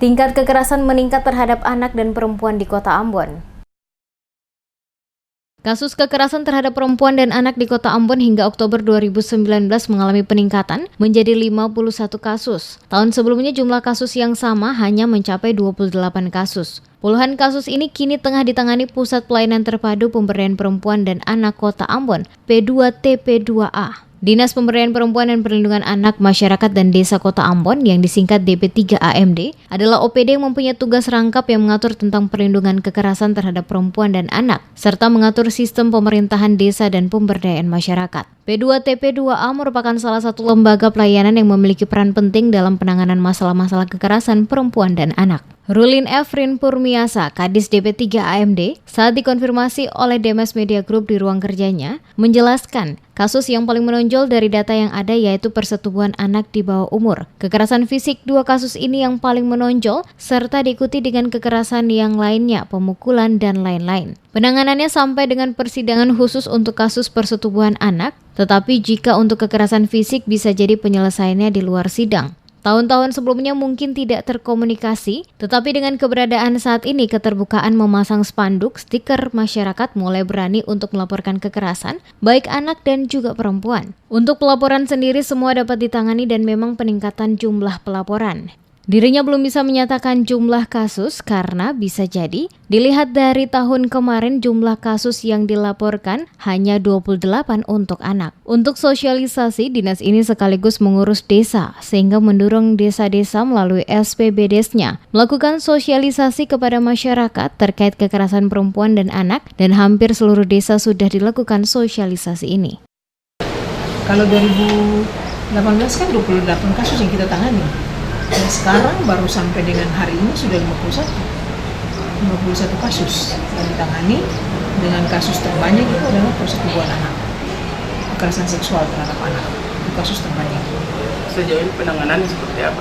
Tingkat kekerasan meningkat terhadap anak dan perempuan di Kota Ambon. Kasus kekerasan terhadap perempuan dan anak di Kota Ambon hingga Oktober 2019 mengalami peningkatan menjadi 51 kasus. Tahun sebelumnya jumlah kasus yang sama hanya mencapai 28 kasus. Puluhan kasus ini kini tengah ditangani Pusat Pelayanan Terpadu Pemberdayaan Perempuan dan Anak Kota Ambon, P2TP2A. Dinas Pemberdayaan Perempuan dan Perlindungan Anak Masyarakat dan Desa Kota Ambon yang disingkat DP3AMD adalah OPD yang mempunyai tugas rangkap yang mengatur tentang perlindungan kekerasan terhadap perempuan dan anak, serta mengatur sistem pemerintahan desa dan pemberdayaan masyarakat. P2TP2A merupakan salah satu lembaga pelayanan yang memiliki peran penting dalam penanganan masalah-masalah kekerasan perempuan dan anak. Rulin F. Rinpurmiasa, Kadis DP3AMD, saat dikonfirmasi oleh Demes Media Group di ruang kerjanya, menjelaskan kasus yang paling menonjol dari data yang ada yaitu persetubuhan anak di bawah umur. Kekerasan fisik dua kasus ini yang paling menonjol, serta diikuti dengan kekerasan yang lainnya, pemukulan dan lain-lain. Penanganannya sampai dengan persidangan khusus untuk kasus persetubuhan anak, tetapi jika untuk kekerasan fisik bisa jadi penyelesaiannya di luar sidang. Tahun-tahun sebelumnya mungkin tidak terkomunikasi, tetapi dengan keberadaan saat ini keterbukaan memasang spanduk, stiker masyarakat mulai berani untuk melaporkan kekerasan, baik anak dan juga perempuan. Untuk pelaporan sendiri semua dapat ditangani dan memang peningkatan jumlah pelaporan. Dirinya belum bisa menyatakan jumlah kasus karena bisa jadi dilihat dari tahun kemarin jumlah kasus yang dilaporkan hanya 28 untuk anak. Untuk sosialisasi, dinas ini sekaligus mengurus desa sehingga mendorong desa-desa melalui SPBDes-nya melakukan sosialisasi kepada masyarakat terkait kekerasan perempuan dan anak dan hampir seluruh desa sudah dilakukan sosialisasi ini. Kalau 2018 kan 28 kasus yang kita tangani. Dan sekarang baru sampai dengan hari ini sudah 51 kasus yang ditangani, dengan kasus terbanyak itu adalah persetubuhan anak, kekerasan seksual terhadap anak, itu kasus terbanyak. Sejauh ini penanganan seperti apa?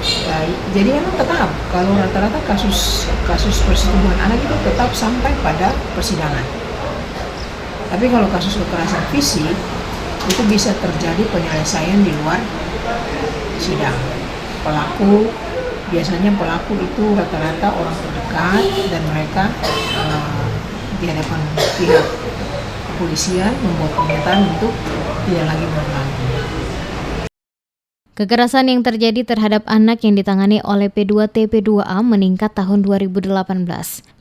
Ya, jadi memang tetap kalau rata-rata kasus persetubuhan anak itu tetap sampai pada persidangan. Tapi kalau kasus kekerasan fisik itu bisa terjadi penyelesaian di luar sidang. Biasanya pelaku itu rata-rata orang terdekat dan mereka di hadapan pihak kepolisian membuat pernyataan untuk tidak lagi mengulangi. Kekerasan yang terjadi terhadap anak yang ditangani oleh P2TP2A meningkat tahun 2018.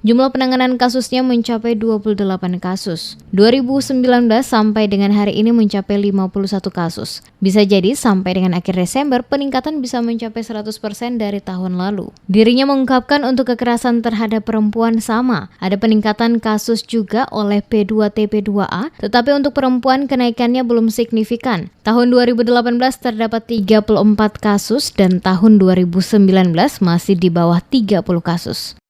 Jumlah penanganan kasusnya mencapai 28 kasus. 2019 sampai dengan hari ini mencapai 51 kasus. Bisa jadi sampai dengan akhir Desember peningkatan bisa mencapai 100% dari tahun lalu. Dirinya mengungkapkan untuk kekerasan terhadap perempuan sama. Ada peningkatan kasus juga oleh P2TP2A, tetapi untuk perempuan kenaikannya belum signifikan. Tahun 2018 terdapat 34 kasus dan tahun 2019 masih di bawah 30 kasus.